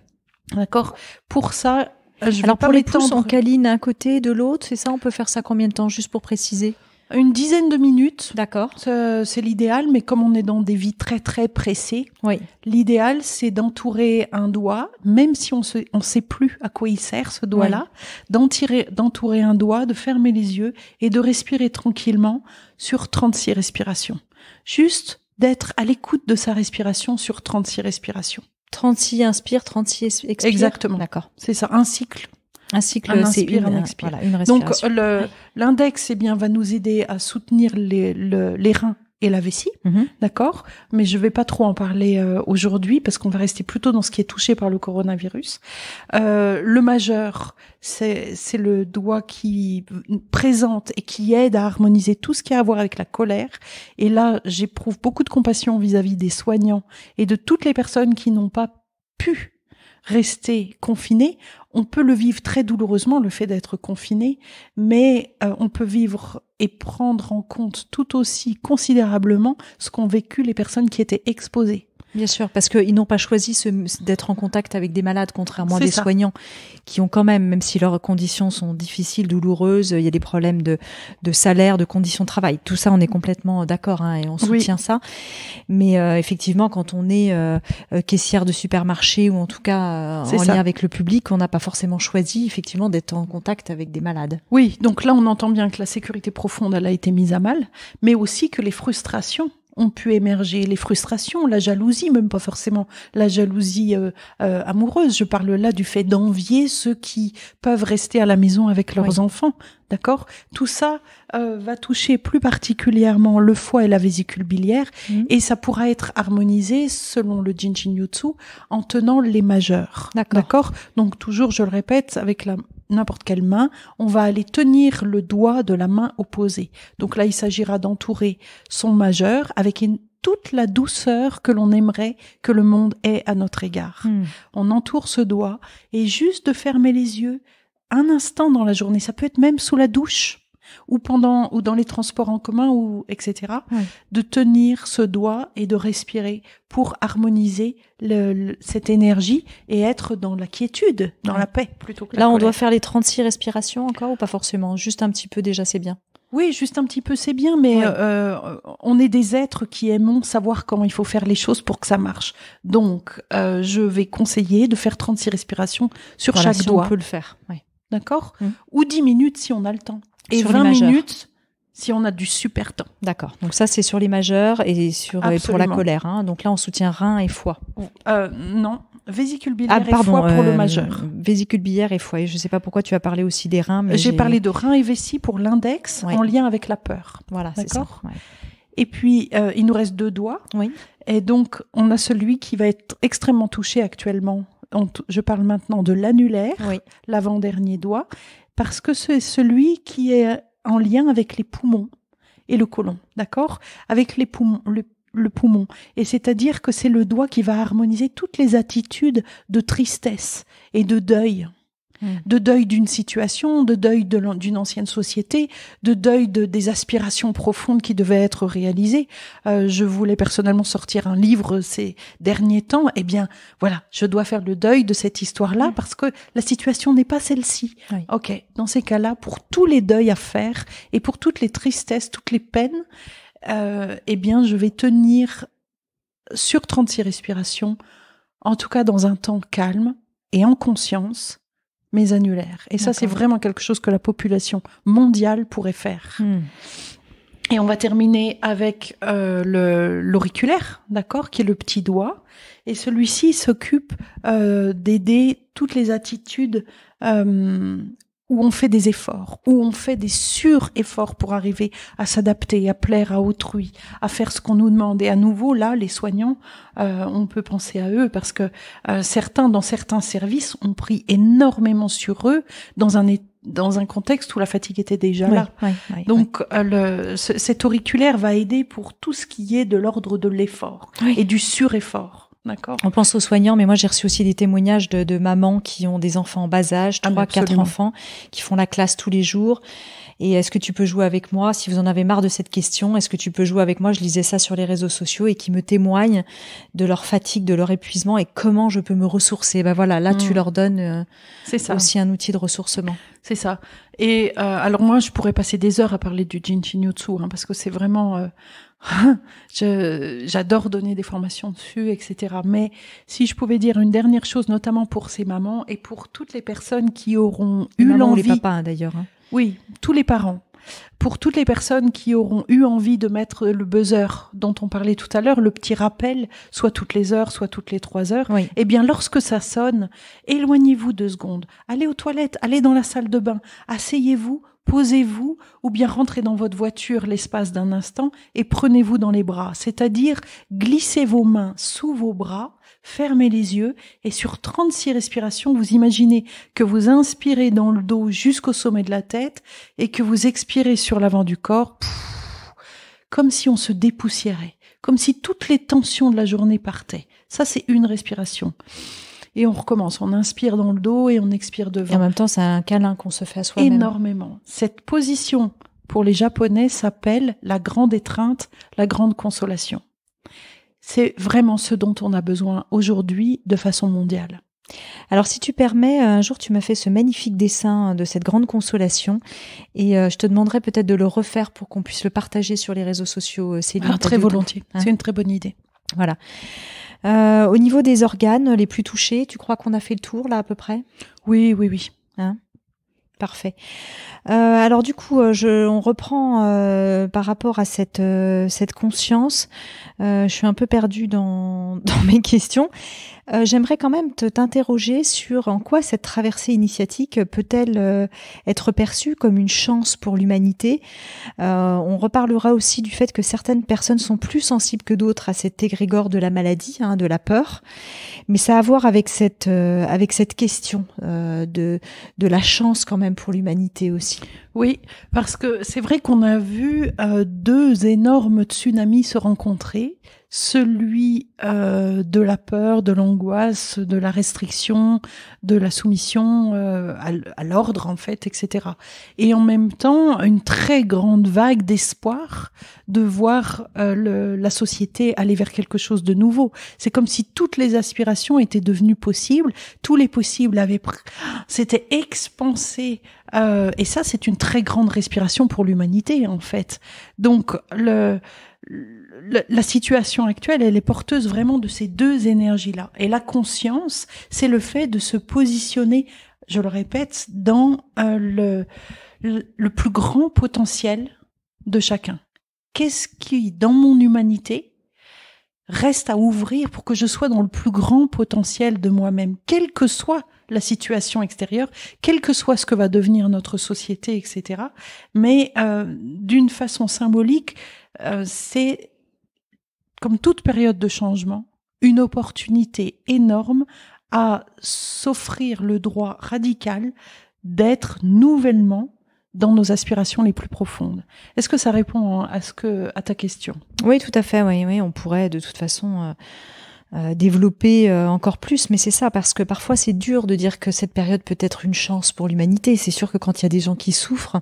D'accord ? Pour ça, alors pour les pouces, on câline d'un côté, de l'autre, c'est ça ? On peut faire ça combien de temps, juste pour préciser ? Une dizaine de minutes. D'accord. C'est l'idéal, mais comme on est dans des vies très très pressées, oui. L'idéal c'est d'entourer un doigt, même si on sait plus à quoi il sert ce doigt-là, d'entourer un doigt, de fermer les yeux et de respirer tranquillement sur 36 respirations. Juste d'être à l'écoute de sa respiration sur 36 respirations. 36 inspire, 36 expire. Exactement. D'accord. C'est ça, un cycle. Un cycle, c'est une expire. Voilà, une respiration. Donc l'index, va nous aider à soutenir les reins et la vessie, d'accord ? Mais je vais pas trop en parler aujourd'hui parce qu'on va rester plutôt dans ce qui est touché par le coronavirus. Le majeur, c'est le doigt qui présente et qui aide à harmoniser tout ce qui a à voir avec la colère. Et là, j'éprouve beaucoup de compassion vis-à-vis des soignants et de toutes les personnes qui n'ont pas pu rester confiné. On peut le vivre très douloureusement, le fait d'être confiné, mais on peut vivre et prendre en compte tout aussi considérablement ce qu'ont vécu les personnes qui étaient exposées. Bien sûr, parce qu'ils n'ont pas choisi d'être en contact avec des malades, contrairement à des soignants qui ont quand même si leurs conditions sont difficiles, douloureuses, il y a des problèmes de salaire, de conditions de travail. Tout ça, on est complètement d'accord et on soutient ça. Mais effectivement, quand on est caissière de supermarché ou en tout cas en lien avec le public, on n'a pas forcément choisi effectivement d'être en contact avec des malades. Oui, donc là, on entend bien que la sécurité profonde, elle a été mise à mal, mais aussi que les frustrations ont pu émerger, les frustrations, la jalousie, même pas forcément la jalousie amoureuse. Je parle là du fait d'envier ceux qui peuvent rester à la maison avec leurs enfants, d'accord ? Tout ça va toucher plus particulièrement le foie et la vésicule biliaire, et ça pourra être harmonisé selon le Jinjin Jutsu en tenant les majeurs, d'accord ? Donc toujours, je le répète, avec n'importe quelle main, on va aller tenir le doigt de la main opposée. Donc là, il s'agira d'entourer son majeur avec toute la douceur que l'on aimerait que le monde ait à notre égard. On entoure ce doigt et juste de fermer les yeux un instant dans la journée. Ça peut être même sous la douche ou dans les transports en commun ou etc. De tenir ce doigt et de respirer pour harmoniser cette énergie et être dans la quiétude, dans la paix plutôt que la colère. On doit faire les 36 respirations encore ou pas forcément ? Juste un petit peu déjà, c'est bien. Oui, juste un petit peu, c'est bien, mais on est des êtres qui aimons savoir comment il faut faire les choses pour que ça marche. Donc, je vais conseiller de faire 36 respirations sur chaque doigt. On peut le faire, oui. D'accord ? Ou 10 minutes si on a le temps. Et sur 20 minutes si on a du super temps. D'accord. Donc ça, c'est sur les majeurs et pour la colère. Donc là, on soutient rein et foie. Non, vésicule biliaire et foie pour le majeur. Vésicule biliaire et foie. Et je ne sais pas pourquoi tu as parlé aussi des reins. Mais j'ai parlé de reins et vessie pour l'index en lien avec la peur. Voilà, c'est ça. Ouais. Et puis, il nous reste 2 doigts. Oui. Et donc, on a celui qui va être extrêmement touché actuellement. Je parle maintenant de l'annulaire, l'avant-dernier doigt, parce que c'est celui qui est en lien avec les poumons et le côlon, d'accord ? Avec les poumons, le poumon. Et c'est-à-dire que c'est le doigt qui va harmoniser toutes les attitudes de tristesse et de deuil. De deuil d'une situation, de deuil d'une ancienne société, de deuil des aspirations profondes qui devaient être réalisées. Je voulais personnellement sortir un livre ces derniers temps. Eh bien, voilà, je dois faire le deuil de cette histoire-là parce que la situation n'est pas celle-ci. Oui. Ok, dans ces cas-là, pour tous les deuils à faire et pour toutes les tristesses, toutes les peines, eh bien, je vais tenir sur 36 respirations, en tout cas dans un temps calme et en conscience, mes annulaires. Et ça, c'est vraiment quelque chose que la population mondiale pourrait faire. Et on va terminer avec l'auriculaire, d'accord, qui est le petit doigt. Et celui-ci s'occupe d'aider toutes les attitudes où on fait des efforts, où on fait des sur-efforts pour arriver à s'adapter, à plaire à autrui, à faire ce qu'on nous demande. Et à nouveau, là, les soignants, on peut penser à eux parce que certains, dans certains services, ont pris énormément sur eux dans un contexte où la fatigue était déjà là. Donc, cet auriculaire va aider pour tout ce qui est de l'ordre de l'effort et du sur-effort. D'accord. On pense aux soignants, mais moi j'ai reçu aussi des témoignages de mamans qui ont des enfants en bas âge, 3, 4 enfants, qui font la classe tous les jours. Et est-ce que tu peux jouer avec moi? Si vous en avez marre de cette question, est-ce que tu peux jouer avec moi? Je lisais ça sur les réseaux sociaux et qui me témoignent de leur fatigue, de leur épuisement et comment je peux me ressourcer. Ben voilà, là tu leur donnes aussi un outil de ressourcement. C'est ça. Et alors moi je pourrais passer des heures à parler du Jin Shinjutsu, parce que c'est vraiment... j'adore donner des formations dessus, etc. Mais si je pouvais dire une dernière chose, notamment pour ces mamans et pour toutes les personnes qui auront eu l'envie... ou les papas, d'ailleurs. Oui, tous les parents. Pour toutes les personnes qui auront eu envie de mettre le buzzer dont on parlait tout à l'heure, le petit rappel, soit toutes les heures, soit toutes les 3 heures, eh bien, lorsque ça sonne, éloignez-vous 2 secondes. Allez aux toilettes, allez dans la salle de bain, asseyez-vous, posez-vous ou bien rentrez dans votre voiture l'espace d'un instant et prenez-vous dans les bras. C'est-à-dire, glissez vos mains sous vos bras, fermez les yeux et sur 36 respirations, vous imaginez que vous inspirez dans le dos jusqu'au sommet de la tête et que vous expirez sur l'avant du corps, comme si on se dépoussiérait, comme si toutes les tensions de la journée partaient. Ça, c'est une respiration. Et on recommence, on inspire dans le dos et on expire devant. Et en même temps, c'est un câlin qu'on se fait à soi-même. Énormément. Cette position, pour les Japonais, s'appelle la grande étreinte, la grande consolation. C'est vraiment ce dont on a besoin aujourd'hui de façon mondiale. Alors, si tu permets, un jour, tu m'as fait ce magnifique dessin de cette grande consolation et je te demanderais peut-être de le refaire pour qu'on puisse le partager sur les réseaux sociaux. Très volontiers. C'est une très bonne idée. Voilà. Au niveau des organes les plus touchés, tu crois qu'on a fait le tour là à peu près? Oui. Parfait. Alors du coup, on reprend par rapport à cette conscience. Je suis un peu perdue dans mes questions. J'aimerais quand même t'interroger sur en quoi cette traversée initiatique peut-elle être perçue comme une chance pour l'humanité. On reparlera aussi du fait que certaines personnes sont plus sensibles que d'autres à cet égrégore de la maladie, de la peur. Mais ça a à voir avec cette question de la chance quand même pour l'humanité aussi. Oui, parce que c'est vrai qu'on a vu 2 énormes tsunamis se rencontrer. Celui de la peur, de l'angoisse, de la restriction, de la soumission à l'ordre en fait, etc. Et en même temps, une très grande vague d'espoir de voir la société aller vers quelque chose de nouveau. C'est comme si toutes les aspirations étaient devenues possibles, tous les possibles s'étaient expansés. Et ça, c'est une très grande respiration pour l'humanité en fait. Donc la situation actuelle, elle est porteuse vraiment de ces 2 énergies-là. Et la conscience, c'est le fait de se positionner, je le répète, dans le plus grand potentiel de chacun. Qu'est-ce qui, dans mon humanité, reste à ouvrir pour que je sois dans le plus grand potentiel de moi-même, quelle que soit la situation extérieure, quel que soit ce que va devenir notre société, etc. Mais d'une façon symbolique, c'est, comme toute période de changement, une opportunité énorme à s'offrir le droit radical d'être nouvellement dans nos aspirations les plus profondes. Est-ce que ça répond à ta question? Oui, tout à fait. Oui, on pourrait de toute façon développer encore plus, mais c'est ça, parce que parfois c'est dur de dire que cette période peut être une chance pour l'humanité. C'est sûr que quand il y a des gens qui souffrent,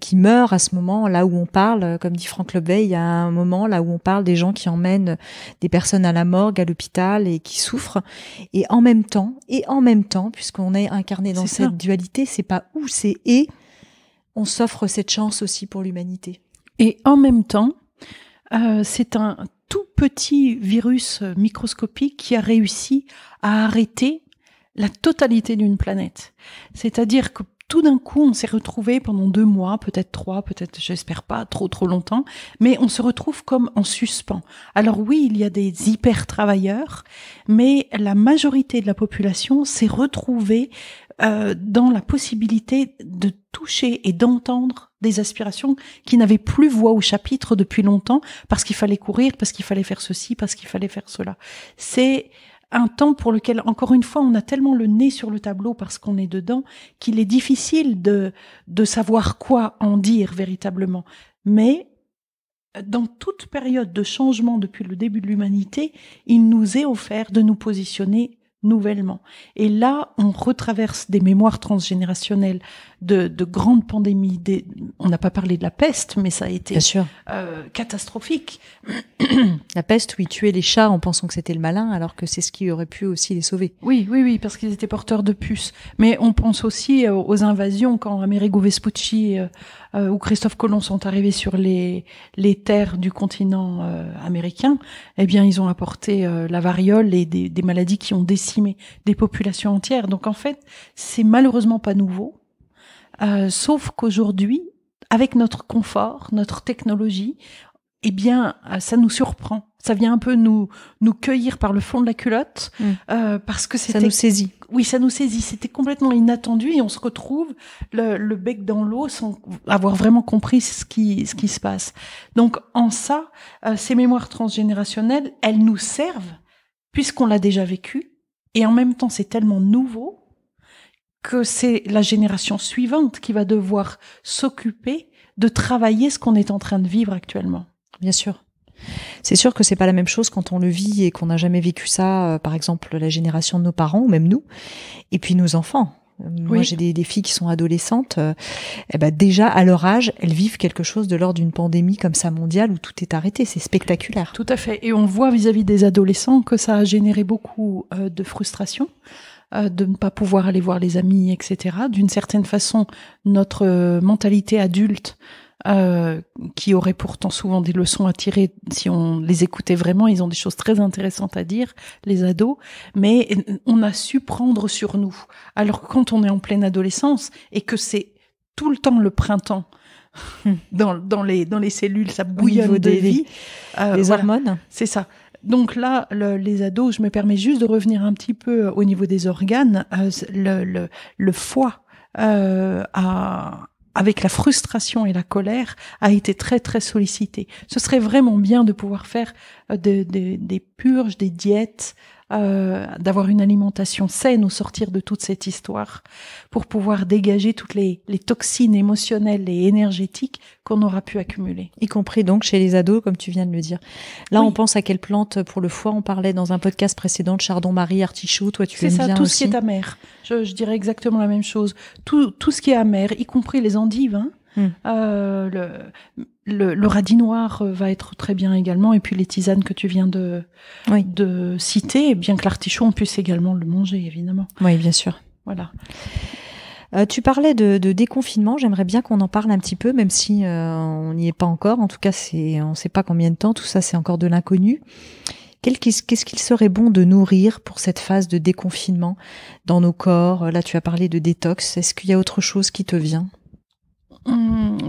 qui meurent à ce moment, là où on parle, comme dit Franck Lebeil, il y a un moment là où on parle des gens qui emmènent des personnes à la morgue, à l'hôpital et qui souffrent, et en même temps, puisqu'on est incarné dans cette dualité, c'est pas ou, c'est et, on s'offre cette chance aussi pour l'humanité. Et en même temps, c'est un tout petit virus microscopique qui a réussi à arrêter la totalité d'une planète. C'est-à-dire que tout d'un coup, on s'est retrouvé pendant 2 mois, peut-être 3, peut-être, j'espère pas, trop longtemps, mais on se retrouve comme en suspens. Alors oui, il y a des hyper-travailleurs, mais la majorité de la population s'est retrouvée dans la possibilité de toucher et d'entendre des aspirations qui n'avaient plus voix au chapitre depuis longtemps, parce qu'il fallait courir, parce qu'il fallait faire ceci, parce qu'il fallait faire cela. C'est un temps pour lequel, encore une fois, on a tellement le nez sur le tableau parce qu'on est dedans, qu'il est difficile de savoir quoi en dire véritablement. Mais dans toute période de changement depuis le début de l'humanité, il nous est offert de nous positionner nouvellement. Et là, on retraverse des mémoires transgénérationnelles de grandes pandémies. On n'a pas parlé de la peste, mais ça a été catastrophique. La peste où ils tuaient les chats en pensant que c'était le malin, alors que c'est ce qui aurait pu aussi les sauver. Oui, parce qu'ils étaient porteurs de puces. Mais on pense aussi aux invasions quand Amerigo Vespucci ou Christophe Colomb sont arrivés sur les terres du continent américain. Eh bien, ils ont apporté la variole et des maladies qui ont décimé des populations entières. Donc en fait, c'est malheureusement pas nouveau. Sauf qu'aujourd'hui, avec notre confort, notre technologie, eh bien, ça nous surprend. Ça vient un peu nous cueillir par le fond de la culotte, parce que c'était... Ça nous saisit. Oui, ça nous saisit. C'était complètement inattendu et on se retrouve le bec dans l'eau sans avoir vraiment compris ce qui se passe. Donc, en ça, ces mémoires transgénérationnelles, elles nous servent puisqu'on l'a déjà vécu, et en même temps, c'est tellement nouveau que c'est la génération suivante qui va devoir s'occuper de travailler ce qu'on est en train de vivre actuellement. Bien sûr. C'est sûr que c'est pas la même chose quand on le vit et qu'on n'a jamais vécu ça, par exemple la génération de nos parents ou même nous, et puis nos enfants. Moi, j'ai des filles qui sont adolescentes. Déjà, à leur âge, elles vivent quelque chose de l'ordre d'une pandémie comme ça mondiale où tout est arrêté. C'est spectaculaire. Tout à fait. Et on voit vis-à-vis des adolescents que ça a généré beaucoup de frustration, de ne pas pouvoir aller voir les amis, etc. D'une certaine façon, notre mentalité adulte, qui aurait pourtant souvent des leçons à tirer si on les écoutait vraiment, ils ont des choses très intéressantes à dire, les ados, mais on a su prendre sur nous. Alors que quand on est en pleine adolescence et que c'est tout le temps le printemps, dans les cellules, ça bouillonne de vie. Les hormones. C'est ça. Donc là, les ados, je me permets juste de revenir un petit peu au niveau des organes. Le foie avec la frustration et la colère, a été très très sollicité. Ce serait vraiment bien de pouvoir faire des purges, des diètes, d'avoir une alimentation saine au sortir de toute cette histoire, pour pouvoir dégager toutes les toxines émotionnelles et énergétiques qu'on aura pu accumuler. Y compris donc chez les ados, comme tu viens de le dire. Là, on pense à quelle plante pour le foie? On parlait dans un podcast précédent de chardon-marie, artichaut. Toi, tu aimes bien aussi. C'est ça, tout ce qui est amer. Je dirais exactement la même chose. Tout ce qui est amer, y compris les endives, hein. Le radis noir va être très bien également, et puis les tisanes que tu viens de citer, bien que l'artichaut on puisse également le manger, évidemment. Oui, bien sûr. Voilà. Tu parlais de déconfinement, j'aimerais bien qu'on en parle un petit peu, même si on n'y est pas encore. En tout cas, on ne sait pas combien de temps, tout ça c'est encore de l'inconnu. Qu'est-ce qu'il serait bon de nourrir pour cette phase de déconfinement dans nos corps? Là, tu as parlé de détox. Est-ce qu'il y a autre chose qui te vient?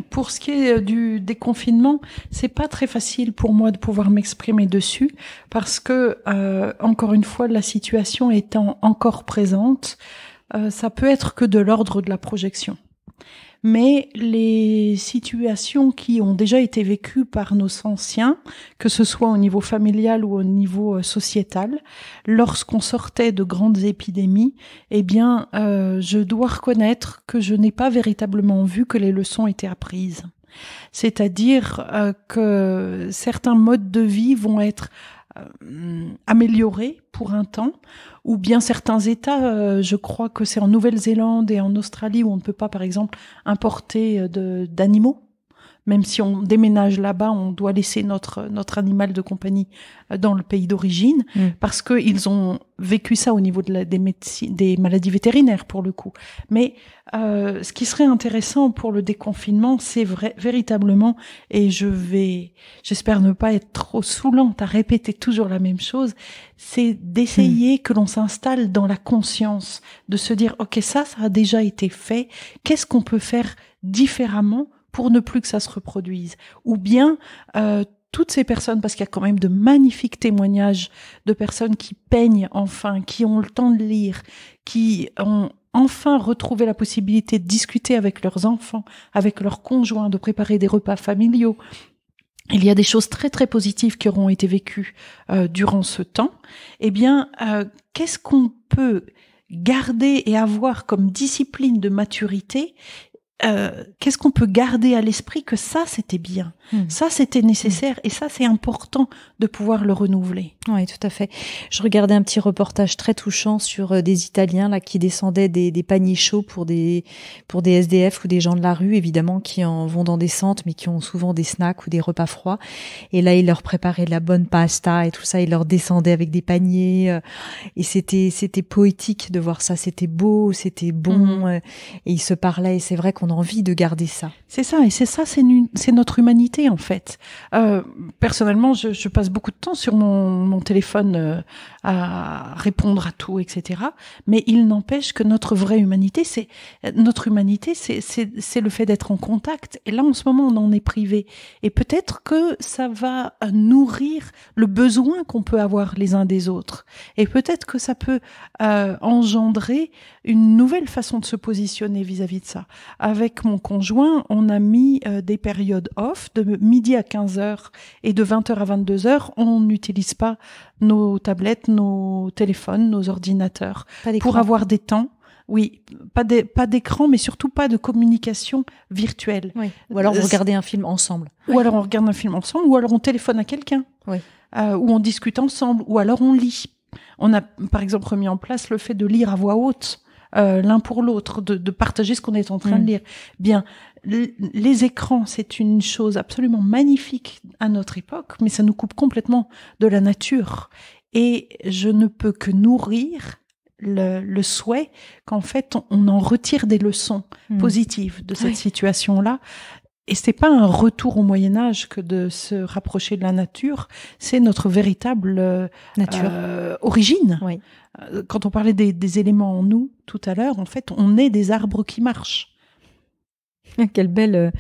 Pour ce qui est du déconfinement, c'est pas très facile pour moi de pouvoir m'exprimer dessus, parce que encore une fois, la situation étant encore présente, ça peut être que de l'ordre de la projection. Mais les situations qui ont déjà été vécues par nos anciens, que ce soit au niveau familial ou au niveau sociétal, lorsqu'on sortait de grandes épidémies, eh bien, je dois reconnaître que je n'ai pas véritablement vu que les leçons étaient apprises. C'est-à-dire que certains modes de vie vont être améliorée pour un temps, ou bien certains États, je crois que c'est en Nouvelle-Zélande et en Australie où on ne peut pas, par exemple, importer d'animaux. Même si on déménage là-bas, on doit laisser notre animal de compagnie dans le pays d'origine, parce qu'ils ont vécu ça au niveau des maladies vétérinaires, pour le coup. Mais ce qui serait intéressant pour le déconfinement, c'est véritablement, et j'espère ne pas être trop saoulante à répéter toujours la même chose, c'est d'essayer que l'on s'installe dans la conscience, de se dire, ok, ça a déjà été fait, qu'est-ce qu'on peut faire différemment pour ne plus que ça se reproduise. Ou bien, toutes ces personnes, parce qu'il y a quand même de magnifiques témoignages de personnes qui peignent enfin, qui ont le temps de lire, qui ont enfin retrouvé la possibilité de discuter avec leurs enfants, avec leurs conjoints, de préparer des repas familiaux. Il y a des choses très très positives qui auront été vécues durant ce temps. Eh bien, qu'est-ce qu'on peut garder et avoir comme discipline de maturité? Qu'est-ce qu'on peut garder à l'esprit que ça c'était bien, ça c'était nécessaire et ça c'est important de pouvoir le renouveler. Oui, tout à fait. Je regardais un petit reportage très touchant sur des Italiens là qui descendaient des paniers chauds pour des SDF ou des gens de la rue, évidemment, qui en vont dans des centres mais qui ont souvent des snacks ou des repas froids. Et là, ils leur préparaient de la bonne pasta et tout ça, ils leur descendaient avec des paniers et c'était poétique de voir ça, c'était beau, c'était bon et ils se parlaient et c'est vrai qu'on a envie de garder ça. C'est ça, et c'est notre humanité en fait. Personnellement, je passe beaucoup de temps sur mon téléphone à répondre à tout, etc. Mais il n'empêche que notre vraie humanité, c'est le fait d'être en contact. Et là, en ce moment, on en est privé. Et peut-être que ça va nourrir le besoin qu'on peut avoir les uns des autres. Et peut-être que ça peut engendrer une nouvelle façon de se positionner vis-à-vis de ça. Avec mon conjoint, on a mis des périodes off, de midi à 15h et de 20h à 22h. On n'utilise pas nos tablettes, nos téléphones, nos ordinateurs pour avoir des temps. Oui, pas d'écran, mais surtout pas de communication virtuelle. Oui. Ou alors vous regardez un film ensemble. Ou alors on regarde un film ensemble, ou alors on téléphone à quelqu'un. Oui. Ou on discute ensemble, ou alors on lit. On a, par exemple, remis en place le fait de lire à voix haute. L'un pour l'autre, de partager ce qu'on est en train de lire. Bien, les écrans, c'est une chose absolument magnifique à notre époque, mais ça nous coupe complètement de la nature. Et je ne peux que nourrir le souhait qu'en fait, on en retire des leçons positives de cette situation-là. Et c'est pas un retour au Moyen-Âge que de se rapprocher de la nature, c'est notre véritable origine. Oui. Quand on parlait des éléments en nous tout à l'heure, en fait, on est des arbres qui marchent. Quelle belle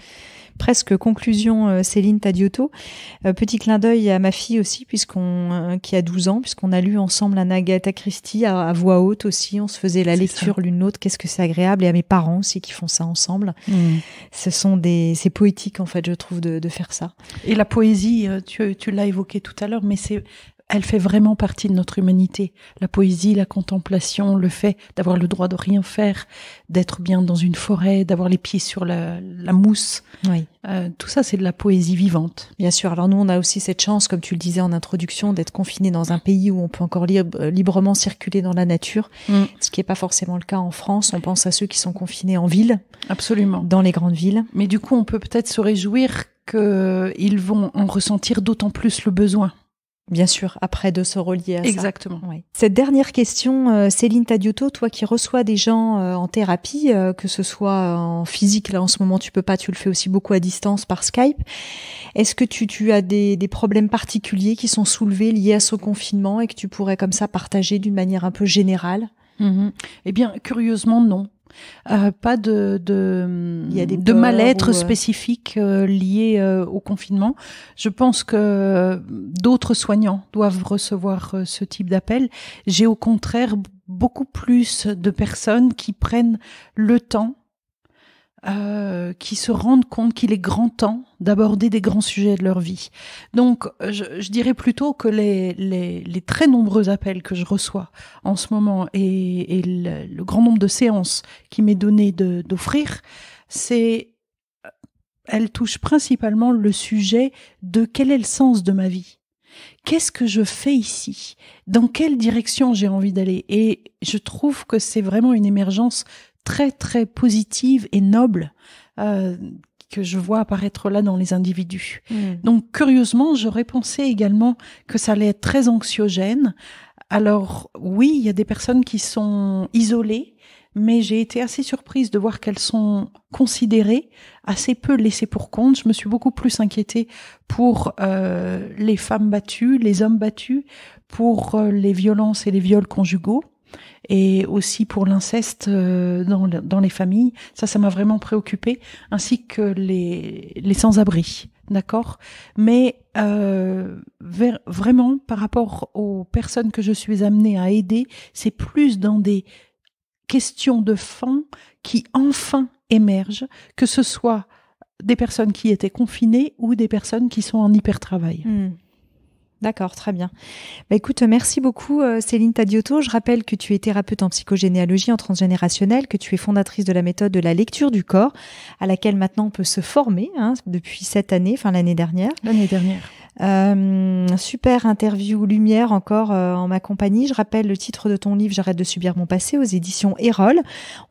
presque conclusion, Céline Tadiotto. Petit clin d'œil à ma fille aussi, qui a 12 ans, puisqu'on a lu ensemble un Agatha Christie à voix haute aussi. On se faisait la lecture l'une l'autre. Qu'est-ce que c'est agréable. Et à mes parents aussi qui font ça ensemble. C'est poétique, en fait, je trouve, de faire ça. Et la poésie, tu l'as évoqué tout à l'heure, mais elle fait vraiment partie de notre humanité. La poésie, la contemplation, le fait d'avoir le droit de rien faire, d'être bien dans une forêt, d'avoir les pieds sur la mousse. Oui. Tout ça, c'est de la poésie vivante. Bien sûr. Alors nous, on a aussi cette chance, comme tu le disais en introduction, d'être confinés dans un pays où on peut encore librement circuler dans la nature, ce qui n'est pas forcément le cas en France. On pense à ceux qui sont confinés en ville. Absolument. Dans les grandes villes. Mais du coup, on peut peut-être se réjouir qu'ils vont en ressentir d'autant plus le besoin. Bien sûr, après de se relier à ça. Exactement. Oui. Cette dernière question, Céline Tadiotto, toi qui reçois des gens en thérapie, que ce soit en physique, là en ce moment tu peux pas, tu le fais aussi beaucoup à distance par Skype. Est-ce que tu as des problèmes particuliers qui sont soulevés liés à ce confinement et que tu pourrais comme ça partager d'une manière un peu générale ? Eh bien, curieusement, non. Pas de mal-être spécifique lié au confinement. Je pense que d'autres soignants doivent recevoir ce type d'appel. J'ai au contraire beaucoup plus de personnes qui prennent le temps, qui se rendent compte qu'il est grand temps d'aborder des grands sujets de leur vie. Donc, je dirais plutôt que les très nombreux appels que je reçois en ce moment et le grand nombre de séances qui m'est donné d'offrir, elles touchent principalement le sujet de quel est le sens de ma vie. Qu'est-ce que je fais ici? Dans quelle direction j'ai envie d'aller? Et je trouve que c'est vraiment une émergence très, très positive et noble que je vois apparaître là dans les individus. Donc, curieusement, j'aurais pensé également que ça allait être très anxiogène. Alors, oui, il y a des personnes qui sont isolées, mais j'ai été assez surprise de voir qu'elles sont considérées, assez peu laissées pour compte. Je me suis beaucoup plus inquiétée pour les femmes battues, les hommes battus, pour les violences et les viols conjugaux, et aussi pour l'inceste dans les familles. Ça m'a vraiment préoccupée, ainsi que les sans-abri, d'accord? Mais vraiment, par rapport aux personnes que je suis amenée à aider, c'est plus dans des questions de fond qui enfin émergent, que ce soit des personnes qui étaient confinées ou des personnes qui sont en hypertravail. D'accord, très bien. Écoute, merci beaucoup Céline Tadiotto. Je rappelle que tu es thérapeute en psychogénéalogie, en transgénérationnel, que tu es fondatrice de la méthode de la lecture du corps, à laquelle maintenant on peut se former depuis cette année, l'année dernière. L'année dernière. Super interview lumière encore en ma compagnie. Je rappelle le titre de ton livre J'arrête de subir mon passé, aux éditions Erol.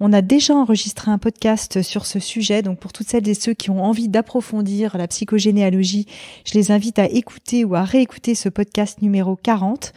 On a déjà enregistré un podcast sur ce sujet, donc pour toutes celles et ceux qui ont envie d'approfondir la psychogénéalogie, je les invite à écouter ou à réécouter ce podcast numéro 40.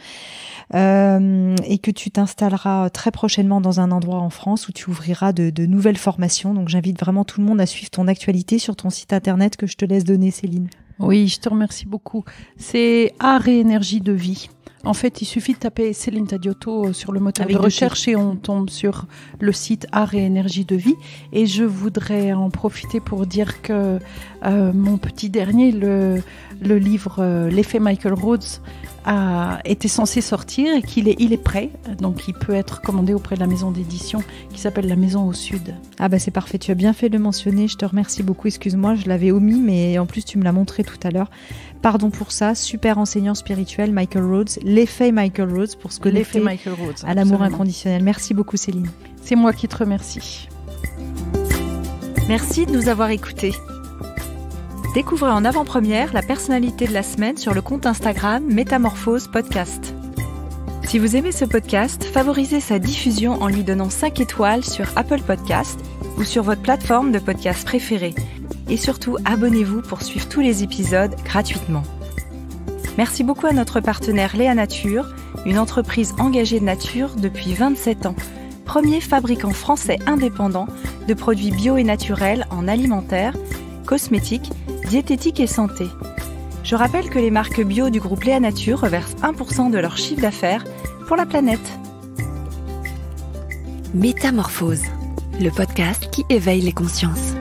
Et que tu t'installeras très prochainement dans un endroit en France où tu ouvriras de nouvelles formations. Donc j'invite vraiment tout le monde à suivre ton actualité sur ton site internet que je te laisse donner, Céline. Oui, je te remercie beaucoup. C'est Art et énergie de vie. En fait, il suffit de taper Céline Tadiotto sur le moteur de recherche et on tombe sur le site Art et énergie de vie. Et je voudrais en profiter pour dire que mon petit dernier, le livre L'effet Michael Rhodes, était censé sortir et qu'il est prêt. Donc, il peut être commandé auprès de la maison d'édition qui s'appelle La Maison au Sud. Ah c'est parfait. Tu as bien fait de le mentionner. Je te remercie beaucoup. Excuse-moi, je l'avais omis, mais en plus, tu me l'as montré tout à l'heure. Pardon pour ça. Super enseignant spirituel, Michael Rhodes. L'effet Michael Rhodes pour se connecter à l'amour inconditionnel. Merci beaucoup, Céline. C'est moi qui te remercie. Merci de nous avoir écoutés. Découvrez en avant-première la personnalité de la semaine sur le compte Instagram Métamorphose Podcast. Si vous aimez ce podcast, favorisez sa diffusion en lui donnant 5 étoiles sur Apple Podcast ou sur votre plateforme de podcast préférée. Et surtout, abonnez-vous pour suivre tous les épisodes gratuitement. Merci beaucoup à notre partenaire Léa Nature, une entreprise engagée de nature depuis 27 ans. Premier fabricant français indépendant de produits bio et naturels en alimentaire, cosmétiques, diététique et santé. Je rappelle que les marques bio du groupe Léa Nature reversent 1% de leur chiffre d'affaires pour la planète. Métamorphose, le podcast qui éveille les consciences.